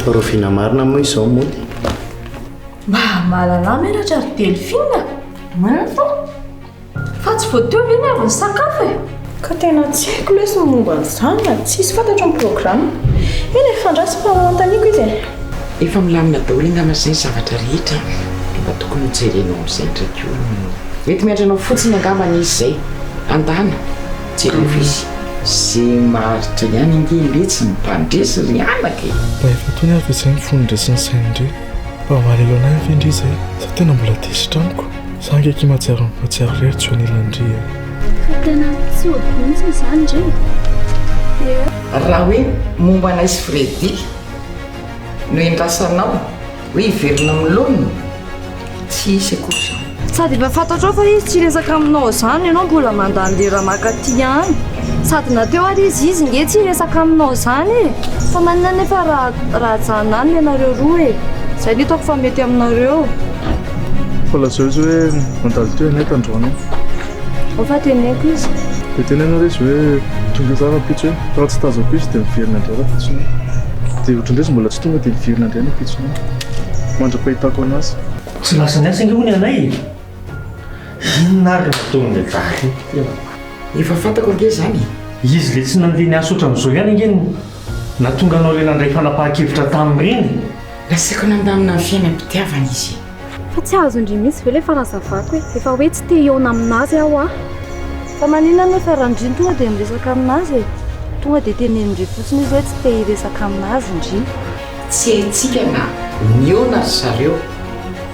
farovina marina moa izao mody mba mahalala menatra ary delphine mana fo fa tsy voateo ve ny avy ny sakafo e ka tena tsy haiko lesy ny momba n'izany na tsisy fantatro ny programa eny efandrasy mpanontaniako izy e efa milamina daholo angamazay zavatra rehetra mba tokony hojerenao amin'izay ndraiky mety miandranao fotsiny angambana izy zay andana jerevisy zay maharitra ihany ingely tsy mipandresy ry anaka mba efa tony avy izay mifondresiny sainy indre mba malelo anay avy indry izay za tena mbola tesitramiko za ngeky mahatsiaro mipatsiaro rery tsy hoanilandry fa tena tsy odinitsy izany ndre raha hoe momba anay sy fredy no endrasanao hoe hiverina milonina tsy isy akory zao sady efa fantatrao fa izy tsy resaka aminao izany ianao mbola mandany le raha makaty any sady nateo ary izy nge tsy resaka aminao izany e fa manina nefa raha janany le anareo roa e zay ny taoko fa mety aminareo fa lazao izy hoe mandalo teo anay tandroana fa teneko izy dia tenenao re izy hoe tonga zara pitso hoe raha tsy tazako izy dia miverina indray raha pitsona dia ohatran'indray izy mbola tsy tonga dia miverina indray ny pitsona mandra-pahitako anazy tsy lasa ny asa inge hoany anay inona ary tonga zany efa fantako ange zany izy le tsy nandeha ny asa ohatran'izao ihany inge natonga anao le nandray fanapahan-kevitra tamin'ireny lasako nandamina ny fiainam-pitiavana izy fa tsy azo indry mihitsy ve le farazavako e efa hoe tsy te eona aminazy aho a fa manina nefa randriny tonga dia miresaka aminazy e tonga dia tenenindry fotsiny izy hoe tsy te hiresaka aminazy indry tsy haitsika na niona ry zareo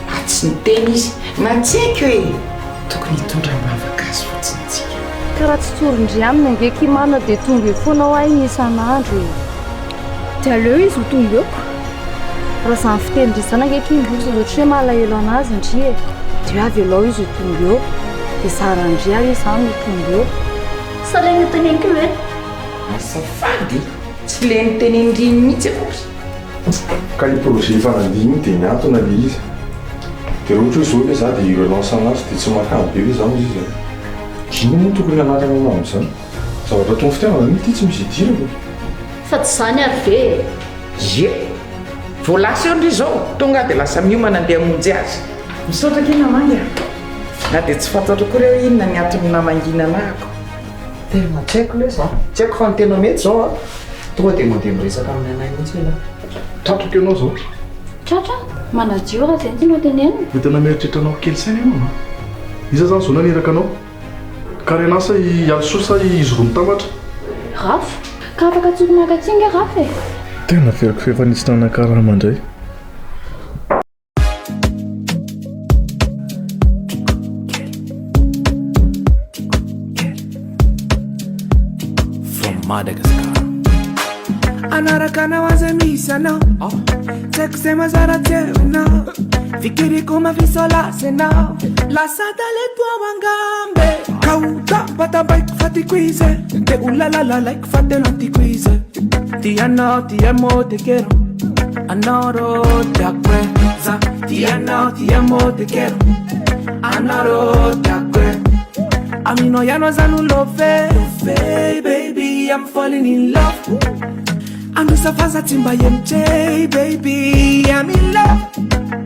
na tsy niteny izy na tsy haiko hoe tokony hitondra mavaka azy fotsiny tsika ka raha tsy tsorindry aminy angeky mana dia tonga eo foanao ahy isan'andro e dia aleo izy ho tonga eoko raha izany fitenindry zany angeky imbosa ohatry hoe malahelo anazy indry e dia avy alao izy ho tonga eo dia zarandry ahy izy zany ho tonga eo salaigna teneniko hoe asafady tsy le nitenendriny mihitsy akory ka i projet fanandiny dia niantona le izy dia raha ohatra hoe zao le za dia irelance anazy dia tsy makany be hoe zany izy ino moa tokony anarana anao amin'izany zavatra tony fitiavana mity tsy misy idirako fa tsy zany ary ve ye voalasa eo ndry zao tonga dia lasa miomana andeha amonjy azy misaotra ke namangy na dia tsy fantatra koa reo inona ny antony namangina anahako tena tsy haiko le za tsy haiko fa ny tena mety zao a tonga dia mandeha miresaka amin'ny anay mihitsy ela tratraka ianao zao tratra manadio raha zay tino tenenina hoe tena mieritrretranao kely saina ianao iza zany zao naneraka anao ka renasa ialososa izy roa mitambatra rafo ka afaka tsoko makatsinga rafo e tena veriko fefanitsy nanakaraha mandray anaraka anao aza misy anao tsaiko zay mazara teo anao fikiriko mafisolasa anao lasa talepoao angambe kauta batabaiko fatiko izy de ulalalalaiko fatena tiko izy tianao tiamo te quero anoro takweza tianao tiamo te quero anoro takwe amino yano zanu love baby I'm falling in love anusafaza timba MJ baby I'm in love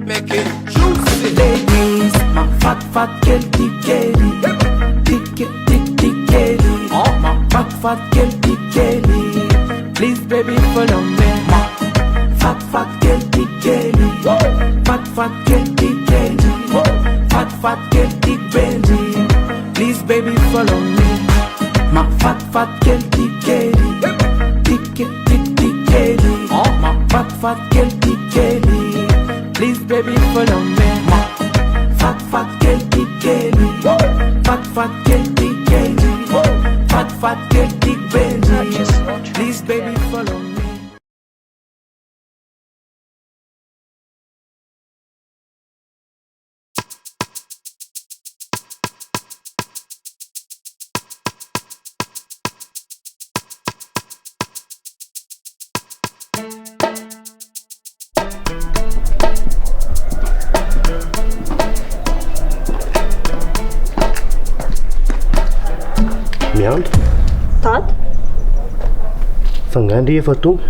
make it juicy ladies my fat girl tikeli tikeli oh my fat girl tikeli please baby follow me my fat girl tikeli fat girl tikeli fat girl tikeli please baby follow me my fat girl tikeli tikeli oh my fat girl tikeli please baby follow me my fat girl tikeli fat girl tikeli fat girl tikeli please baby follow me. miandro tato fa ngandry efa tonga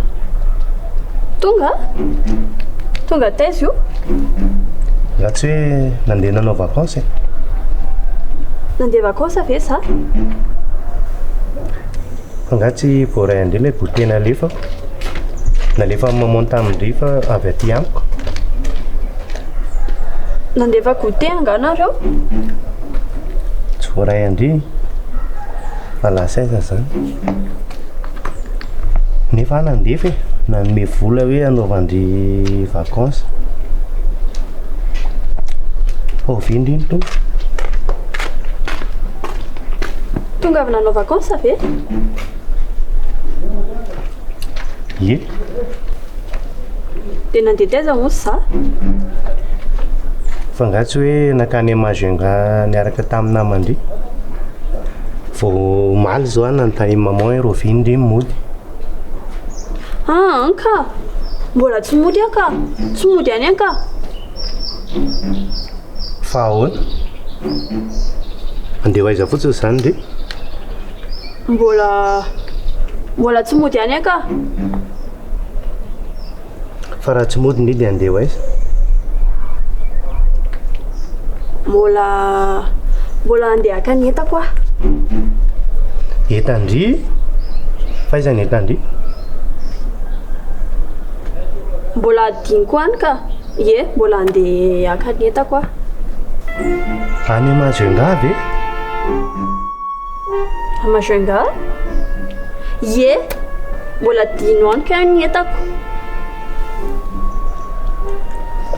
Tonga taiza io? Raha tsy hoe nandeha nanao vakansy. Nandeha vakansy ve za? Fa ngatsy voaray andreo ilay botena alefa. Nalefa mamonta amindry fa avy aty amiko. Nandefa goûter anganareo? Tsy voaray andry. Fa lasaiza zany. Nefa nandefa nanome vola hoe hanaovandry vakansy. Ovindry to. Tonga avy nanao vakansy ve? Ie. Dia nandeha taiza moa za? Fa ngatsy hoe nakany Majunga niaraka tamin'ny namandry. Vao maly zao nanontany maman Rovindry mody. Anka. Mbola tsy mody anka. Tsy mody any anka. Fa ahoana? Andeha aiza fotsiny zany ndre? Mbola tsy mody any anka. Fa raha tsy mody ndre dia andeha aiza? Mbola andeha akany entako ah. Entandry? Fa aiza ny entandry? Mbola adiniko any ka. Ie, mbola andeha akany entako ah. Any Majunga ve? Majunga? Ie, mbola dino any ka ny entako.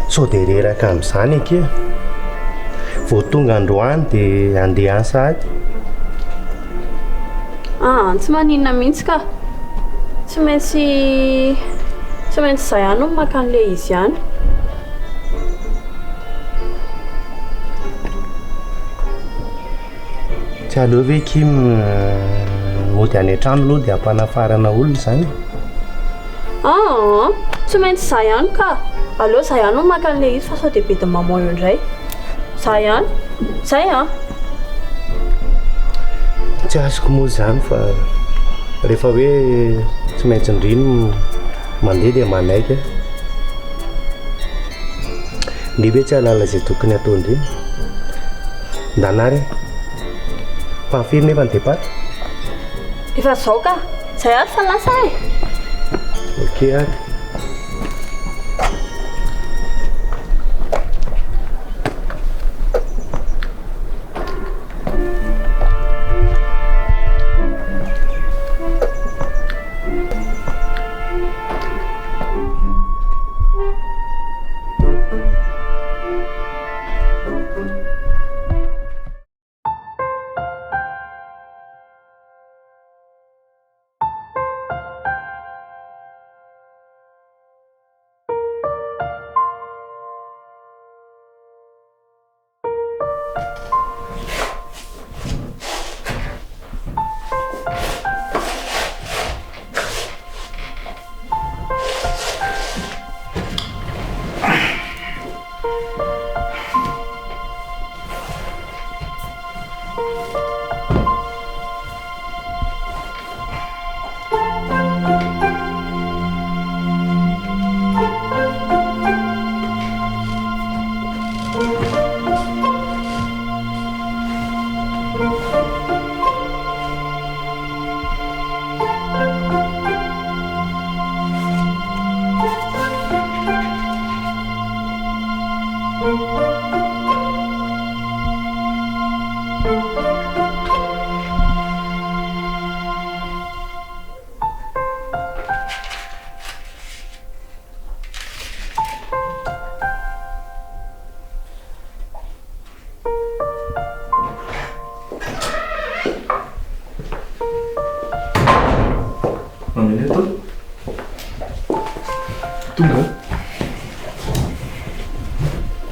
So dia reraka amin'izany ake. Vao tonga androany dia andeha any sahady. Tsy maninona mihitsy ka. Tsy maintsy izay ihany no makan'ilay izy ihany. Tsy aleo ve Kim mody any an-trano aloha dia hampanafarana olona izany? Tsy maintsy izay ihany ka. Aleo izay ihany no makan'ilay izy fa sao dia be dia maman eo indray. Izay ihany. Izay ah. Tsy azoko moa izany fa rehefa hoe tsy maintsy indrino mandeha dia manaiky. Ny hoe tsy halala izay tokony atao indrino. Ndanary pamfiry nefa ny depart. Efa izao ka. Izay ary fa lasa e. Ok ary.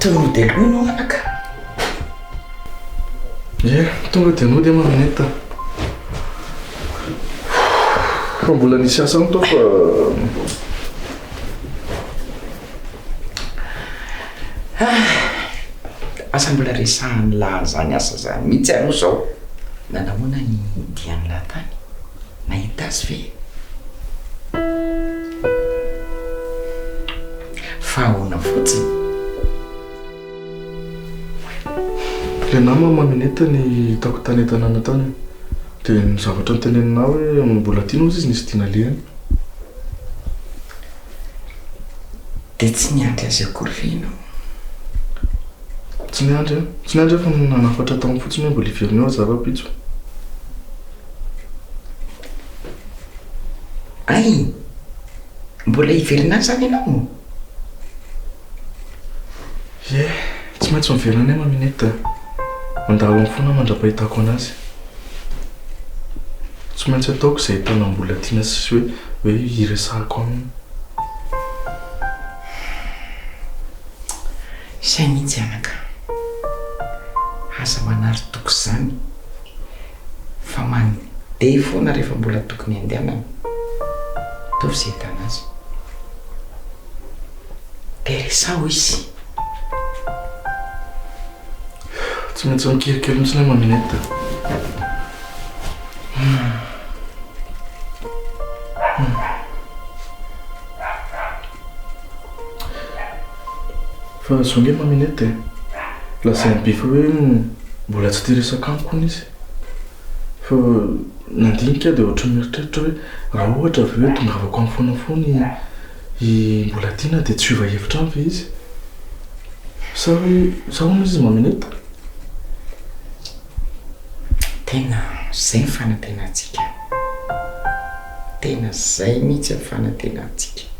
Tonga dia no anaka. Ie, tonga dia no dia mamineta. Fa mbola nisy asa ny tao fa asa mbola resahany lahazany asa zany mihitsy ano zao. Nanahoana ny diany lahatany? Nahita azy ve? fahoana fotsiny. le nama mamineta ny taoko tany tanàna tany dia ny zavatra nytenenina hoe mbola tiana ozy izy nisy tiana lehany dia tsy niandry azy akory feno. tsy niandry fa nanafatra tamin'ny fotsiny hoe mbola iveriny eo zava-pitso. ay mbola iverina azy zany ianao? ye tsy maintsy miverina anay mamineta mandalo amin'ny fona mandra-pahitako anazy tsy maintsy ataoko izay tana mbola tiana sy hoe iresahako aminy. izay mihitsy anaka aza manary toko izany fa mandeha foana rehefa mbola tokony andehanana ataovy izay tana azy dia resaho izy. tsy maintsy mikirikely mihitsy nay mamineta. fa zonge mamineta lasainy be fa hoe mbola tsy teresaka amiko izy fa nandinika dia ohatra mieritreritra hoe raha ohatra avy hoe tongavako amin'ny foanafony mbola tiana dia tsy hiova hevitra aminy ve izy sa hoe sahoana izy mamineta. tena zay ny fanantenantsika, tena zay mihitsy ny fanantenantsika.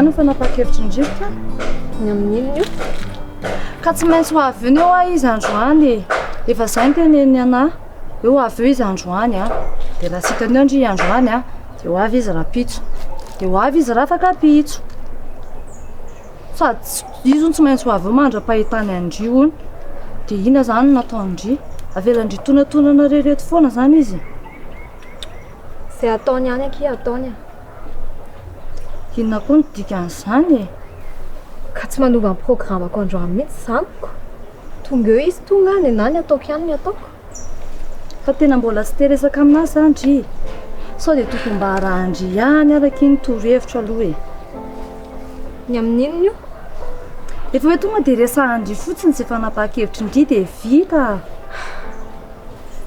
Ana fa napakevitra indrivitra ny amin'inona io ka tsy maintsy ho avy eo eo izy androany efa izay ny teneny anahy eo avy eo izy androany dia raha sitany eo ndry androany dia ho avy izy rapitso dia ho avy izy rafaka pitso sady izy tsy maintsy ho avy eo mandra-pahitany andry ony dia ina zany nataondry avelandry tonatonana rereto foana zany izy izay ataony any aky ataony inona koa ny dikan'izany ka tsy manova ny programako androany mihitsy zaniko tonga eo izy tonga any anany ataoko ihany ny ataoko fa tena mbola tsy teresaka aminazy zandry sao dia tokony mba arahandry ihany araky ny torohevitra aloha ny amin'inona io efa hoe tonga dia resahandry fotsiny izay fanapa-kevitry indry dia vita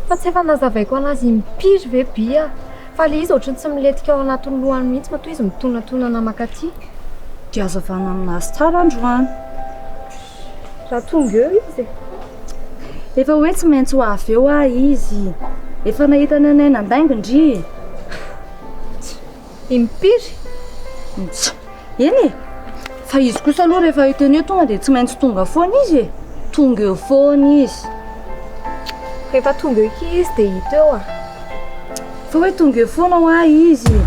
fa tsy efa nazavaiko anazy mipiry ve bia fa le izy ohatrany tsy miletika ao anatin'ny lohany mihitsy fa toy izy mitonatonana makaty dia azavana aminazy tsara androany raha tonga eo izy efa hoe tsy maintsy ho avy eo izy efa nahitany anay nandaingindry impiry eny fa izy kosa aloha rehefa hitany eo tonga dia tsy maintsy tonga foana izy tonga eo foana izy rehefa tonga eo iki izy dia hita eo fa hoe tonga eo foana izy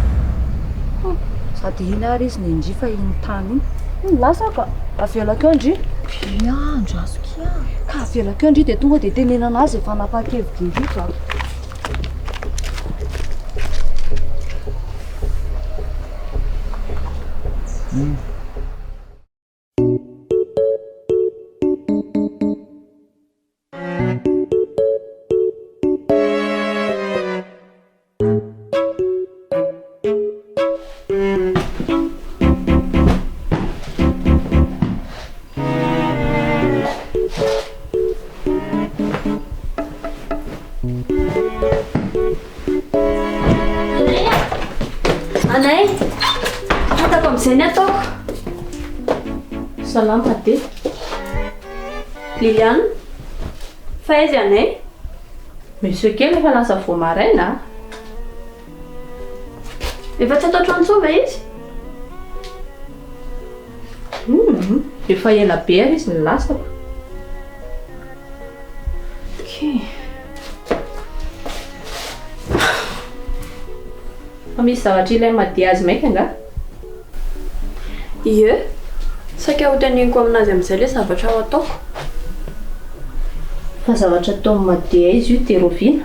sady iny ary izy nendry fa iny tany iny lasaka avelakeo ndry andro azokia ka avelakeo ndry dia tonga dia tenenana azy efa napakevitra indrika Anay, Fatako amin'izay ny ataoko. Salama dia. Liliane, fa aizy Anay? Misy kely efa lasa vao maraina. Efa tsy atao trano tsova izy? Efa ela be ary izy ny lasako. Fa misy zavatra ilay madia azy maika nga? Ie, saika ho teneniko aminazy amin'izay ilay zavatra ho ataoko. Fa zavatra atao madia izy io dia roviana.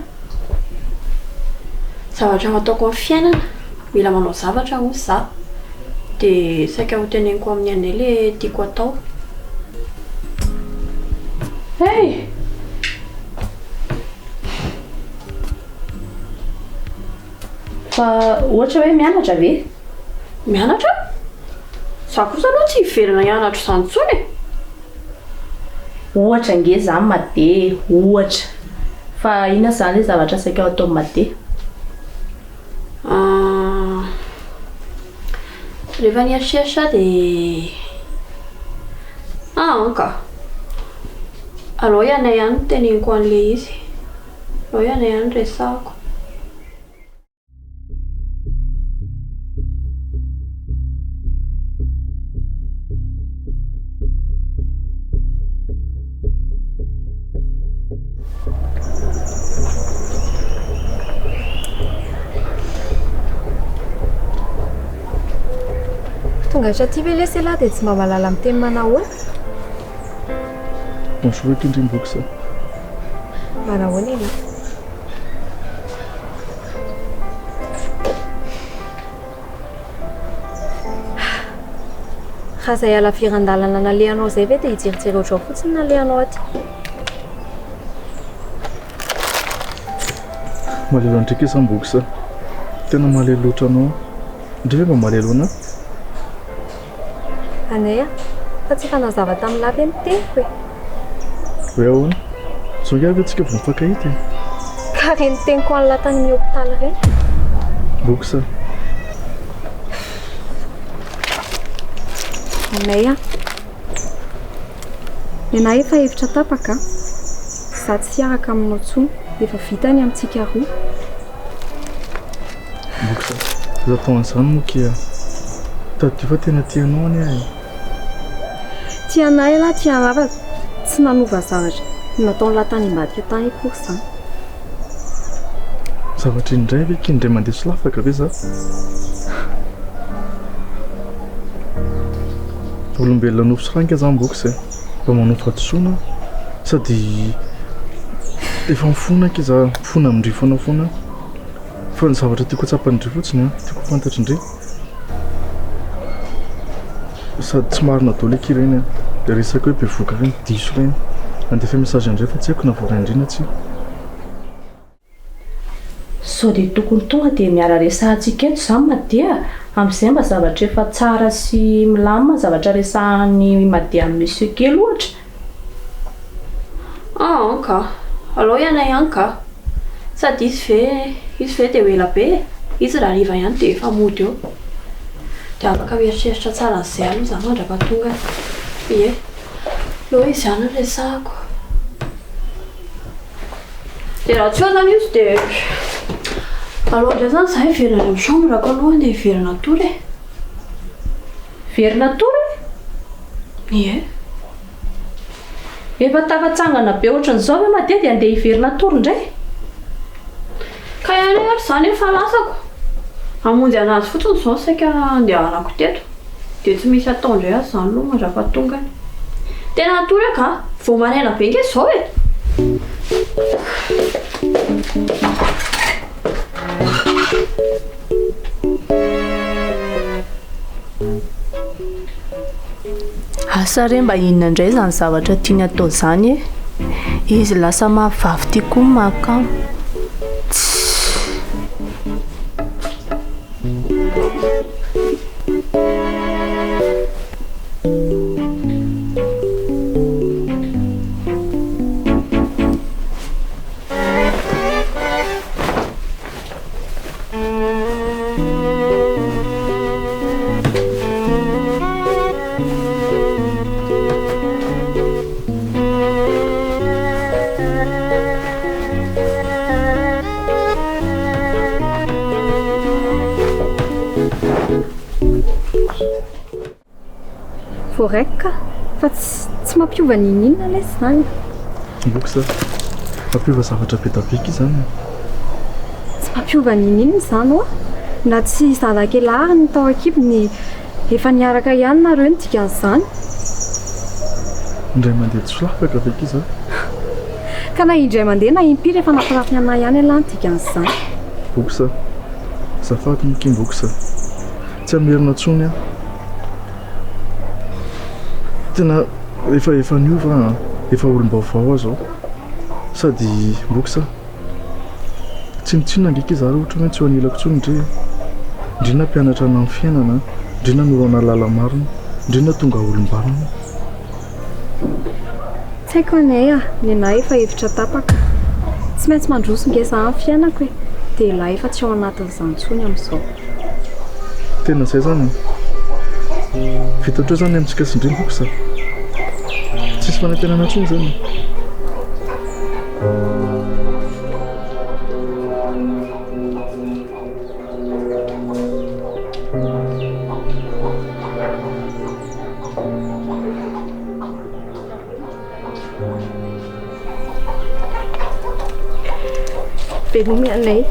Zavatra ho ataoko amin'ny fiainana, mila manao zavatra hoy za. Dia saika ho teneniko amin'ny Anay ilay tiako atao. Hey! Fa ohatra hoe mianatra ve? Mianatra? Za kosa aloha tsy hiverina hianatra izany intsony. Ohatra nge zany madia, ohatra. Fa inona izany ilay zavatra saika atao madia? Rehefa nieritreritra dia anka. Alao Anay ihany no teneniko an'ilay izy. Alao Anay ihany no resahako. Tonga hatraty ve ilay sela dia tsy mba mahalala amin'ny teny manahoana? Bonjour Kindrim-boky ça. Manahoana ila? Raha izay alafiran-dalana nalehanao izay ve dia hijerijery ohatrao fotsiny nalehanao aty? Malelo ndraiky izy boky ça. Tena malelo loatra anao. Ndrey ve mba malelo anao? Anay fa tsy fanazava tamin'ny lava ny teniko e. Hoe ahoana? Zao ihany ve tsika vao mifankahita e? Ka reny teniko any latany hôpitaly ireny. Boky ça. Anay Anay efa hevitra tapaka. Za tsy hiaraka aminao intsony. Efa vitany amintsika roa. Boky ça. Za tao an'izany moa kia. Tadio fa tena tianao any ahy. Tianay lahy tianava tsy nanova zavatra. Nataony latany imbadika tany akory izany. Zavatra indray ve kindray mandeha solafaka ve za? Olombelona nofo ranka zany boky zay. Mba manao fahadisoana sady efa mifonaka iza mifona amindry foana foana. Fa ny zavatra tiako tsapandry fotsiny tiako fantatrindry. Sady tsy marina daholo eky ireny dia resaka hoe bevoaka ireny diso ireny. Andefa message indray fa tsy haiko na voaraindrina tsy. Sao dia tokony tonga dia miara resahantsika eto izany madia. Amin'izay mba zavatra efa tsara sy milamina zavatra resahan'ny madia amin'ny monsieur kely ohatra. Anka. Alao Anay anka. Sady izy ve dia ho ela be. Izy raha riva ihany dia efa mody eo. Dia afaka mieritreritra tsara an'izay aloha za mandrapa tonga. Ie. Leo izy ihany no resahako. Dia raha tsy eo zany izy dia alao indray zany za hiverina amin'ny chambre ko anao andeha hiverina tory e. Verina tory? Ie. Efa tafatsangana be ohatran'izao ve madia dia andeha hiverina tory indray? Ka ihany ary izany efa lasako. Hamonjy anazy fotsiny izao saika andehanako teto. Dia tsy misy atao indray azy izany aloha mandra-pahatonga. Tena tory ka? Vao maraina be nge izao e. Asa re mba inona indray zany zavatra tiany atao izany e. Izy lasa mahavavy tia koa mahakamo. voaraika fa tsy mampiova ninina lesy zany. Boka mampiova zavatra betapika izany. Tsy mampiova ninina izany oa na tsy zanak'elary ny tao akibony efa niaraka ihany nareo ny dikan'izany. Indray mandeha tsy lafaka veka izany. Ka na indray mandeha na impiry efa nampirafy anay ihany alay ny dikan'izany. Boka zafady mikimboka tsy amerina tsony aho. Tena efa niova efa olom-baovao aho zao sady boka tsy mitsinona ndraiky izy ohatra hoe tsy ho anilako tsony indrindra mpianatra na amin'ny fiainana, indrindra norana lala marina, indrindra tonga olom-balona. Tsy haiko anay ny anay efa hevitra tapaka tsy maintsy mandroso ngeza amin'ny fiainako dia ilahy efa tsy ao anatin'izany tsony amin'izao. Tena izay zany vita oatra zany amintsika sindriny boka tsisy fanantenana tsony zany. Velome Anay.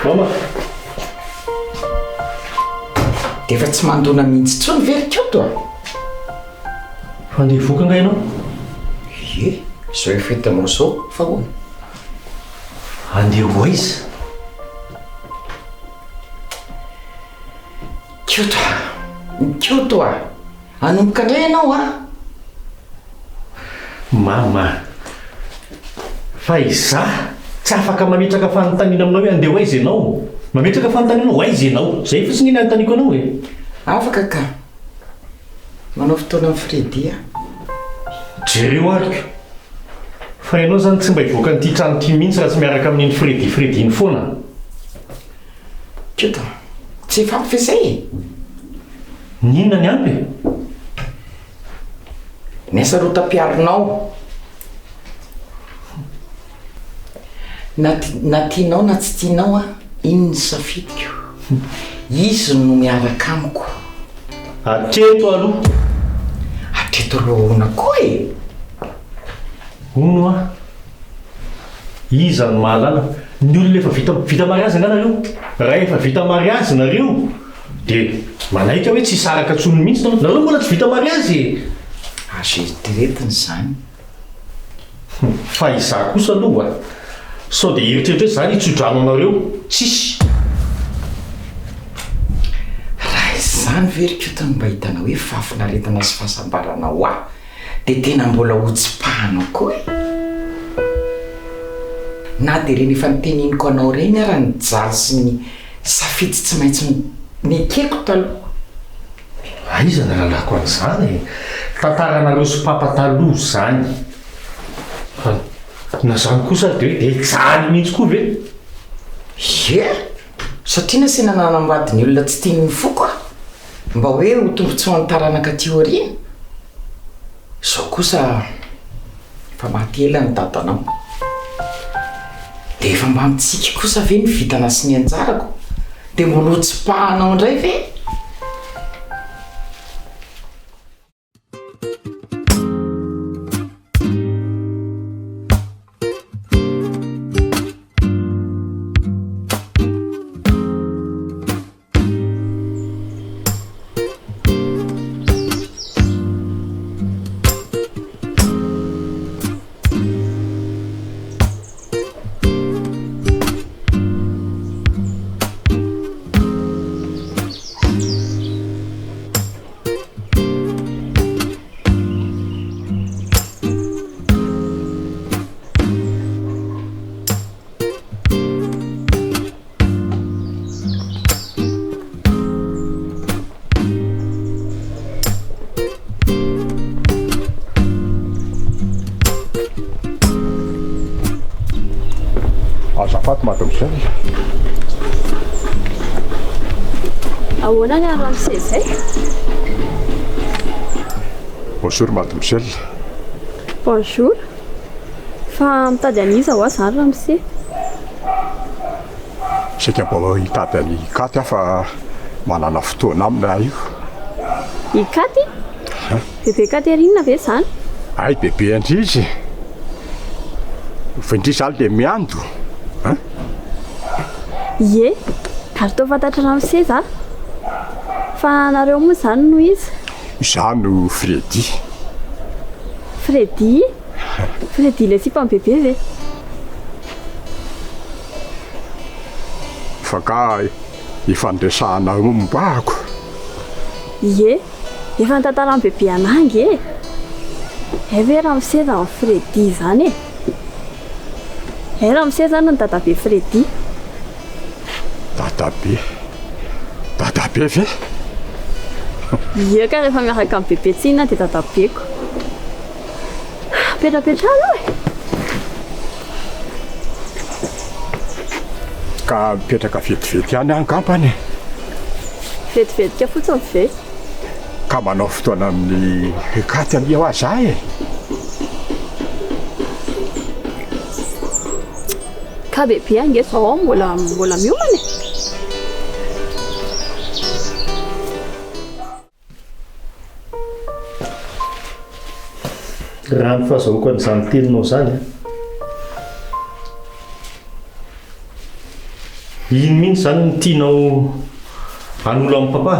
Mama. Dia efa tsy mandona mihitsy tsony verikoto a. Fandeha voka nga ianao? Ie, izao efa hitanao izao fa hoana. Andeha ho aiza? Koto a. Hanomboka indray ianao a. Mama. Fa izaho tsy afaka mametraka fanontaniana aminao hoe andeha ho aiza ianao. Mametraka fanontaniana ho aiza ianao. Izay fotsiny ny anontaniako anao e. Afaka ka. Manao fotoana amin'ny Fredy a. Jereo ariko. Fa ianao zany tsy mba hivoaka n'ity trano ity mihitsy raha tsy miaraka amin'iny Fredy iny foana. Koto, tsy efa izay. Ninona ny ampy? Nesa ro tapiarinao. Na tianao na tsy tianao a, iny ny safidiko. Izy no miaraka amiko. Hatreto aloha. Hatreto rohona koa e. Ono a. Iza ny mahalala. Ny olona efa vita mariazy nareo. Raha efa vita mariazy nareo dia manahika hoe tsy saraka tsony mihitsy nareo mbola tsy vita mariazy. Azetiretiny izany. Fa izaho kosa aloha sao dia eritreritra hoe izany hitsodrano anareo tsisy. Raha izany verikoto no mba hitana hoe fahafinaretana sy fahasambarana ho aho dia tena mbola hotsipahanao koa e. Na dia ireny efa niteniniko anao ireny ara ny jalo sy ny safidy tsy maintsy nikeko taloha. Aiza ny lalako an'izany? Tantaranareo sy papa taloha izany. Na izany kosa dia jaly mihitsy koa ve? Ie, satria nasina nanambady ny olona tsy tiany foko a. Mba hoe ho tombotsy ho antaranaka ty aoriana. Izao kosa fa maty ela ny dadanao. Dia efa mba mitsika kosa ve ny vitana sy ny anjarako dia mbola hotsipahanao indray ve? mademoiselle. Ahoana ny ary ramose zay? Bonjour mademoiselle. Bonjour. Fa mitady aniza ho azy zany ramose? Sika mbo hitady any katy fa manana fotoana amina io. Ikaty? Bebe Katerina ve zany? Ay bebe Andrizy. Fa indry zany le miando. Ie, ary toa fantatra ramose za. Fa nareo moa zany no izy? Izano Freddy. Freddy? Freddy le sipany bebe ve? Fa ka ifandresahana mombako. Ie, efa ntantarany bebe anangy e. Ve ramose zany Freddy zany e? Ramose zany no dadabe Freddy. Dadabe ve? Ie ka rehefa miaraka amin'ny bebe tsinona dia dadabeko. Petrapetra aloha e. Ka mipetraka vetivety ihany angambany. Vetivetika fotsiny ve? Ka manao fotoana amin'ny katy amiao azy ahy e. Ka bebe ange zao mbola miomana e. Raha ny fahazahoako an'izany teninao zany ino mihitsy zany ny tianao hanolo amin'ny papa?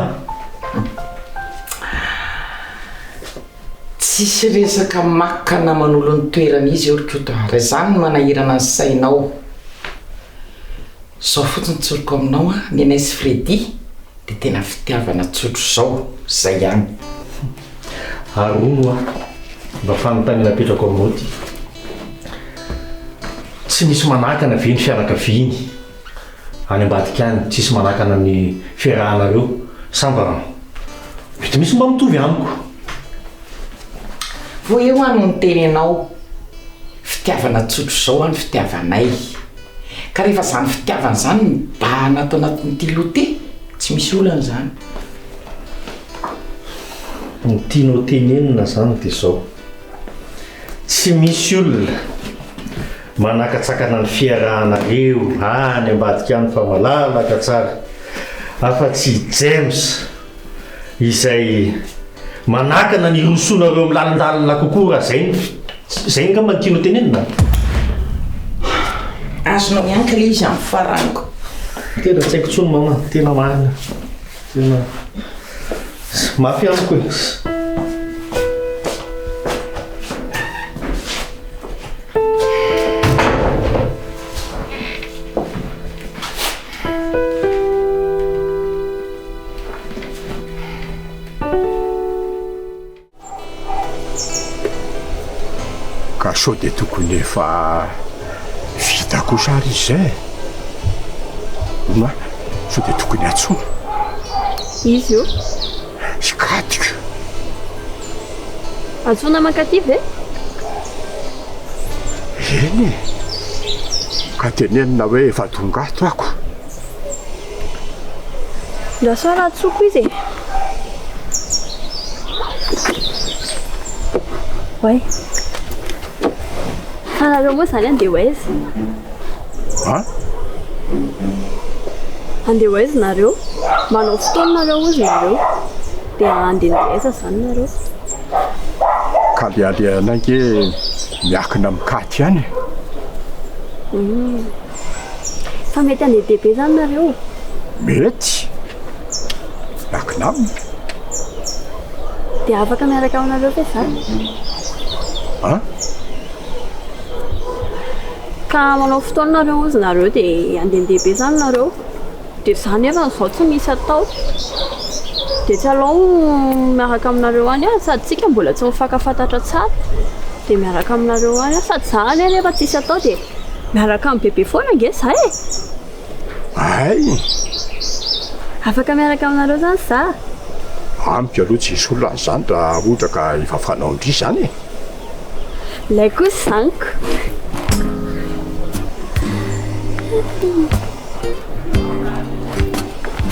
Tsisy resaka makana manolo ny toerana izy orikotoare zany no manahirana ny sainao. Zao fotsiny tsoroko aminao ny anay sy Freddy dia tena fitiavana tsotro zao zay ihany. Arono mba fanontaniana petrako aminao ty. Tsy misy manakana ve ny fianakaviany any ambadika any? Tsisy manakana ny fiarahanareo samba mety misy mba mitovy amiko. Vo eo any ny tenenao fitiavana tsotro zao any fitiavanay. Ka rehefa zany fitiavana zany mba natao anatin'ity lote tsy misy olana zany. Ny tianao tenenina zany dia zao: tsy misy olona manakatsakana ny fiarahanareo any ambadika any fa malalaka tsara afa-tsy James izay manakana ny rosoanareo amin'ny lalandalina kokoa. Raha zay nga mba tianao tenenina. Azonao mianka le izy amin'ny farango. Tena tsy haiko tsony mama, tena marina, tena mafy amiko e. Ka sao dia tokony efa vita kosa ary izay. Ma sao dia tokony atsoina. Izy io? Sikadika. Atsoina mankaty ve? Eny e. Ka tenenina hoe efa tonga ato ako. Lasa raha tsoko izy e. Oay. Anareo moa zany andeha hoaiza? Andeha hoaiza nareo? Manao fotoana nareo ozy nareo dia andeha hoaiza zany nareo? Ka le alehanange miakina amin'ny katy ihany. Fa mety andeha bebe zany nareo? Mety miakina aminy. Dia afaka miaraka aminareo ve zany? Ka manao fotoana nareo ozy nareo dia andeha be zany nareo. Dia zany efa zao tsy misy atao. Dia tsy alao miaraka aminareo any sady tsika mbola tsy mifankafantatra tsara. Dia miaraka aminareo any sady zany rehefa tsisy atao dia miaraka amin'ny bebe foana nge za e. Ay. Afaka miaraka aminareo zany za. Ampy aloha tsy hisy olona zany raha ohatra ka hifafanao indry zany e. Ilay kosa zaniko.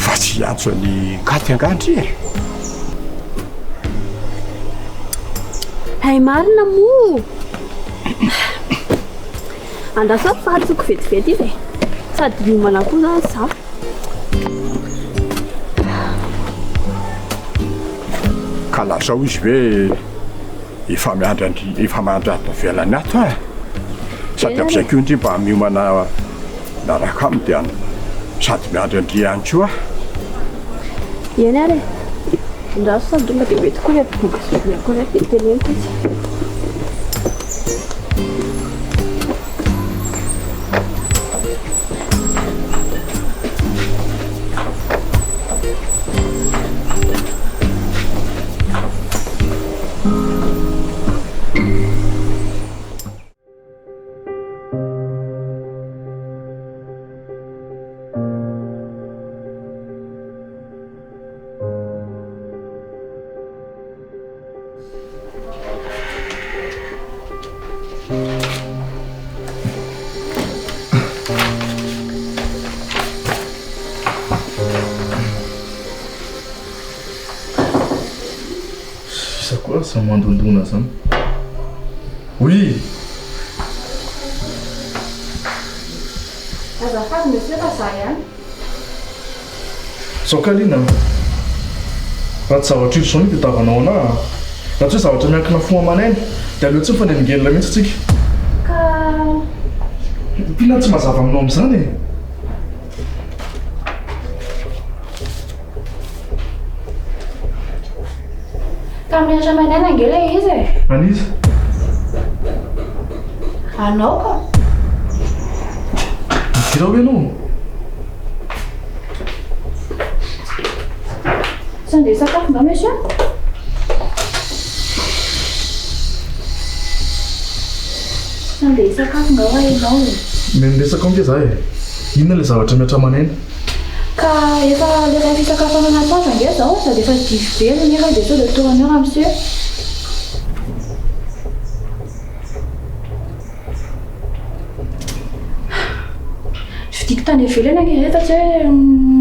fa tsy antso ny katy angandry e. Hay marina mo andrasa fahatsoko vetivety izy e sady miomana koa zany za ka lazao izy hoe efa miandry velany ato e sady am'izay koa indri mba miomana naraka aminy dia sady miandry andry ihany koa eny ary andraso sady tonga dia mety koa le tonga soviako le teneniko izy Sa mandondona zany. Oui. Azafady monsieur fa za ihany. Saokalina. Raha tsy zavatra io zao ny titavanao anahy. Raha tsy hoe zavatra miankina fo aman'aina dia aleo tsy mifanengelina mihitsy tsika. Ka Pina tsy mazava aminao amin'izany e. ka mianatra manana angela izy e. An'iza? Anao ka. Midira hoe anao? Tsy andeha sakafo nga monsieur? Tsy andeha sakafo nga hoa ianao e. Menresaka ange za e. Inona ilay zavatra miatra aman'aina? Ka efa fisakafoanana atoandro ange zao sady efa divy be nefa dia sao de tourneur monsieur. Vidiko tany ivelany ange rehefa tsy hoe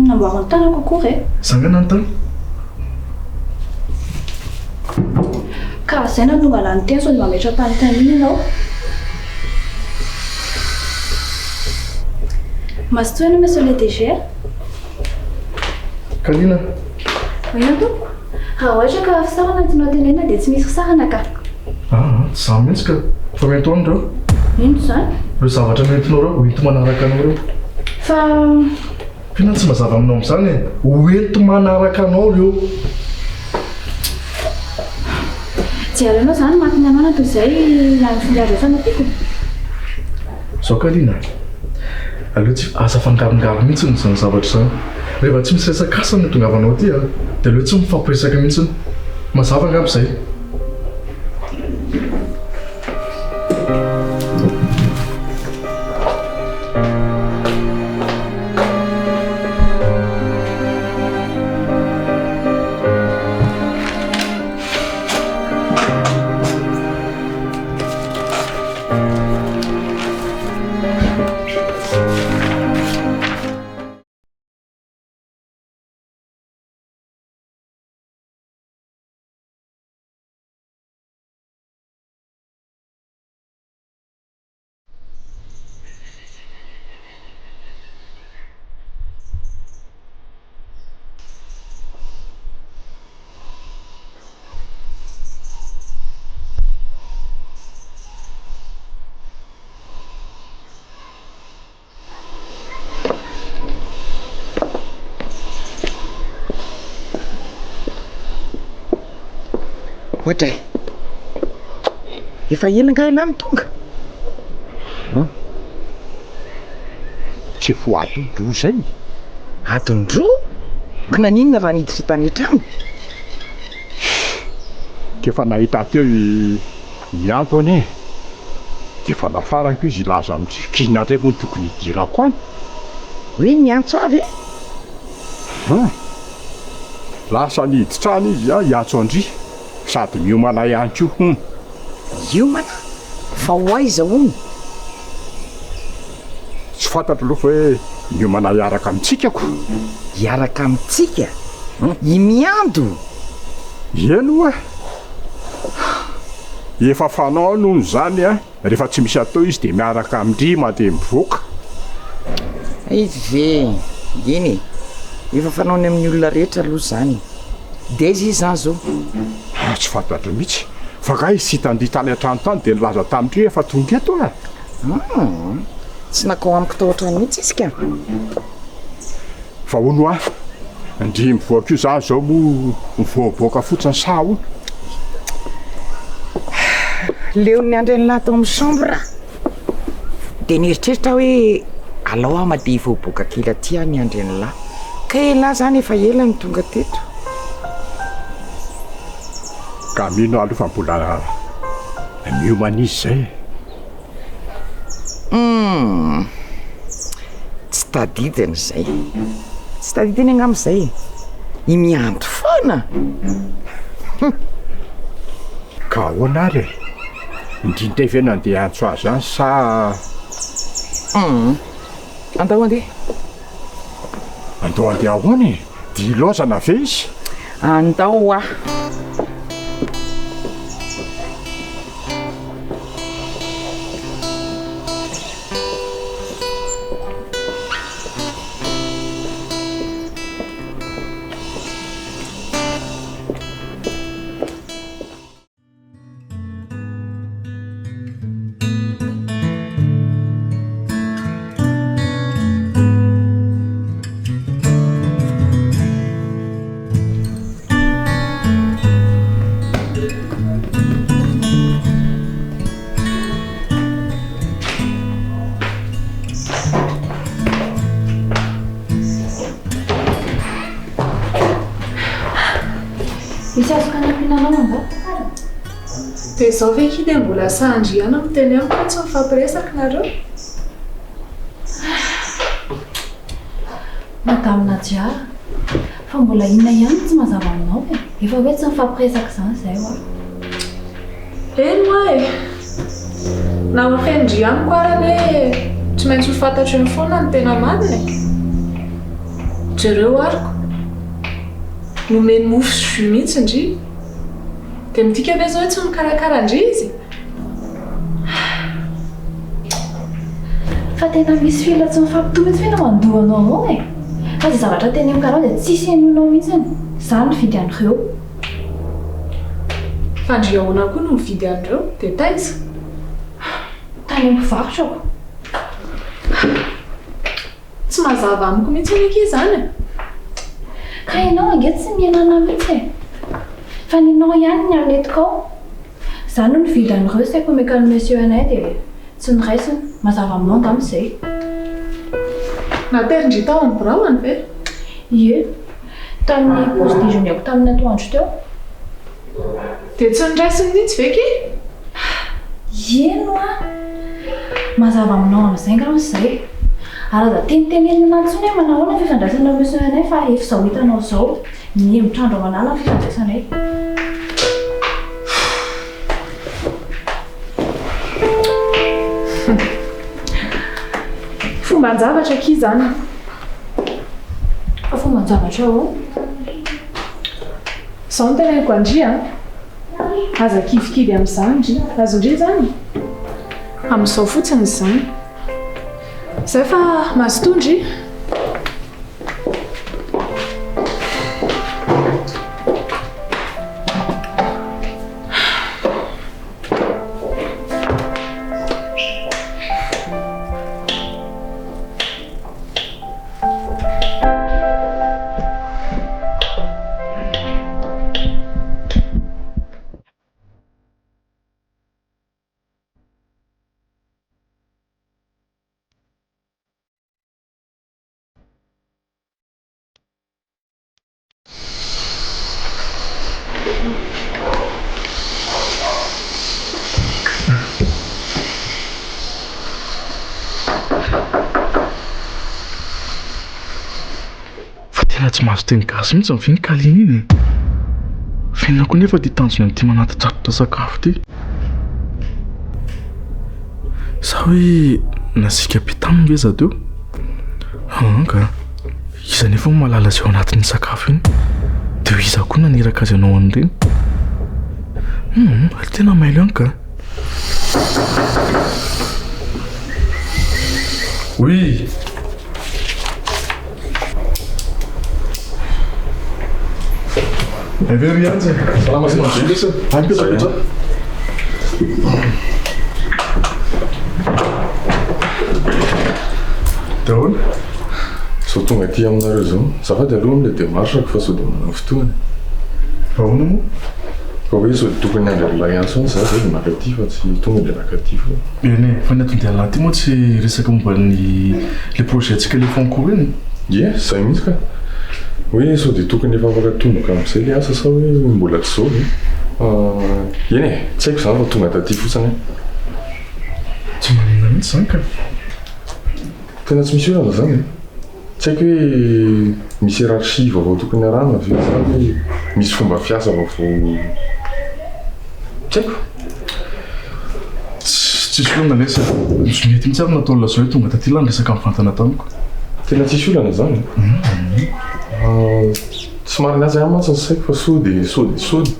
namboarany tanako akory e. Zangana ny tany? Ka zay natonga lany teny sao de mametra tany iny ianao. Masotoana monsieur le DG. Kalina. Oina tompoko. Raha ohatra ka fisarana tianao tenena dia tsy misy fisarana ka. Za mihitsy ka fa mety hoany reo. Ino zany? Ireo zavatra mentinao reo hoento manaraka anao reo. Fa Pina tsy mazava aminao amin'izany e. Hoento manaraka anao reo. jery anao zany matiny anao na toy izay lany filiaresana tiako. Zao Kalina. Aleo tsy asa fangaringary mihitsy n'izany zavatra izany. Rehefa tsy misy resak'asa no tongavanao aty dia aleo tsy mifampiresaka mihitsy. Mazava angamba izay. Ohatra efa ela ngaina mitonga tsy fo atondro zay atondro ka naninona raha niditra tany an-trano kefa nahita teo Antony dia efa nafarako izy laza amin'kina ndray moa tokony hidirako any hoe miantso avy lasa niditra any izy hiantso andry sady miomana ihany koa miomana fa ho aiza hono tsy fantatra aloha hoe miomana hiaraka amintsikako. Hiaraka amintsika imiando eno efa fanao noho zany rehefa tsy misy atao izy dia miaraka amindrima dia mivoaka. izy ve iny efa fanaony amin'ny olona rehetra aloha zany dia izy zany zao tsy fantatra mihitsy fa ka izy hitandry tany an-trano tany dia nilaza tamindri efa tonga eto tsy nakao amiko tao an-trano mihitsy izy ka fa ono ndry mivoaka io zany zao mo mivoaboaka fotsiny sao leo ny andray nylahy tao amin'ny chambre dia nieritreritra hoe alao made voaboaka kely aty ny andray nylahy ka elahy zany efa ela ny tonga teto ka mino aloha fa mbola miomana izy zay tsy tadidiny zay tsy tadidiny angam'izay imiandro foana ka ahoana ary indrindra ve nandeha antso azy zany sa andao andeha andao andeha ahoana dia lozana ve izy andao misy azo kanampihinanao anga dia izao ve kidy mbola sandriana miteny amiko tsy mifampiresaka nareo madamina jiara fa mbola inona ihany tsy mazava aminao efa hoe tsy mifampiresaka zany zay eno na mifendrianiko arany hoe tsy maintsy ho fantatry ny foana ny tena madiny jereo ariko nomeny mofo sy jus mihitsy indry dia midika ve zao hoe tsy mikarakara indry izy fa tena misy fila tsy mifampitohy mihitsy fena mandohanao avao fa dia zavatra teny aminkarao dia tsisy enonao mihitsy zany mividy an'ireo fandriahona koa no mividy an'ireo dia taiza tany ampivarotrako tsy mazava amiko mihitsy aniki zany ka ianao ange tsy mihinana mihitsy fa ninao ihany ny anetiko ao zany no nividy an'ireo saiko mekany monsieur Anay dia tsy niraisiny mazava aminao angam'izay naterindry tao amin'ny biraony ve ie tamin'ny pause déjeunerko tamin'ny atoandro teo dia tsy niraisiny mihitsy ve ki eno mazava aminao amin'izay ngam'izay ary da tenitenenina antsony hoe manahoana ny fifandraisana monsieur Anay fa efa izao hitanao izao niemitrandro manala ny fifandraisanay fomban-javatra ki zany fa fomban-javatra ao izao no teneniko andry aza kivikidy amin'izany ndry azondry zany amin'izao fotsiny izany zay fa mazotondry tsy mahazo teny gasy mihitsy miviny kaliny iny fihinako nefa ty tanjony amin'ity manatitrarotra sakafo ty sa hoe nasika pitaminy ve za teo ka iza nefa malala sy ao anatin'ny sakafo iny dia iza koa naniraka azy anao an'ireny tena mailo ihany ka oui very antsy salama sy mavelesa ampetrapetra dahoana so tonga aty aminareo zao zafady aloha am'le démarcheko fa so dia manao fotoana ahoana moa fa hoe so tokony andry alay antsony za zay dia nakaty fa tsy tonga dia nakaty fo ene fa ny atondia alaty moa tsy resaka momban'ny le projet antsika le foncours eny ye zay mihitsy ka hoe so dia tokony efa afaka tomboka amin'izay le asa sa hoe mbola tsy zao eny e tsy haiko zany fa tonga taty fotsiny tsy manina mihitsy zany ka tena tsy misy olana zany tsy haiko hoe misy hiérarchie vaovao tokony arahana ve zany hoe misy fomba fiasa vaovao tsy haiko tsisy olana lesa misy mety mitsy ary natao lazao hoe tonga taty lany resaka mifantana tamiko tena tsisy olana zany tsy mariny azy any mantsy ny saiko fa sody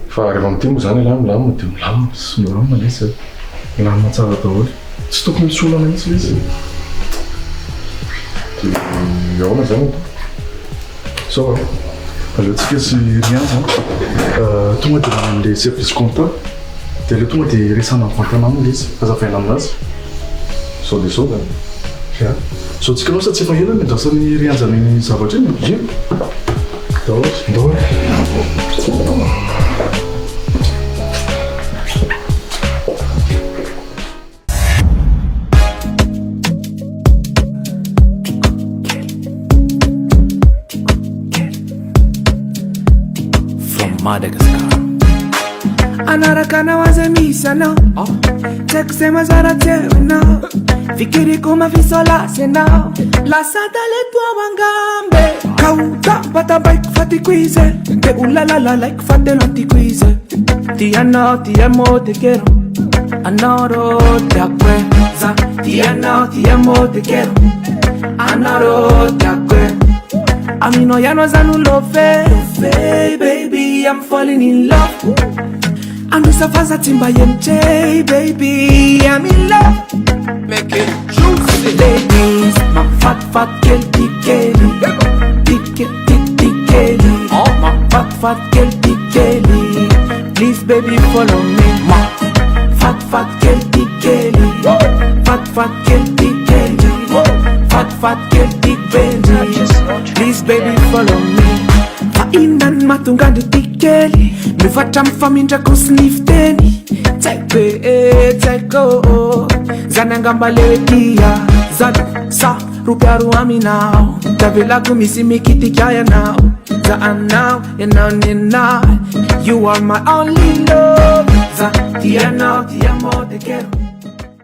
fa rehefa mitemo zany la milamina dia milamina sy milamina lesa lamina tsara daholo tsy tokony misy olana mihitsy le izy dia ahoana zany sao aleotsika sy rianza tonga dia manan'le service comptable dia aleo tonga dia resana mivantana aminy le izy azavaina aminazy sao dia sao zany so tsika anao sa tsy efa ela miandrasan'ny rianjany zavatra eny ie daholo Madagascar anaraka nawaza misana takusema zara tena fikiriko mafisola sena lasada letwa wangambe kauta batabai kufatikwize te ulalala like kufate lantikwize ti amo te quiero anoro takweza ti amo te quiero anoro takwe amino yano zanu love baby I'm falling in love andusafaza timba yemche baby I'm in love make it juicy ladies my fat girl tikeli tikeli oh my fat girl tikeli please baby follow me my fat girl tikeli fat girl tikeli fat girl tikeli please baby follow me fainan matungandi tikeli mifatra mfamindrako snifteni tseko zanangambalewetia zadu sa rupiaru aminao tavelaku misimikitikyaya now za anao yanao you are my only love za tiamo te quiero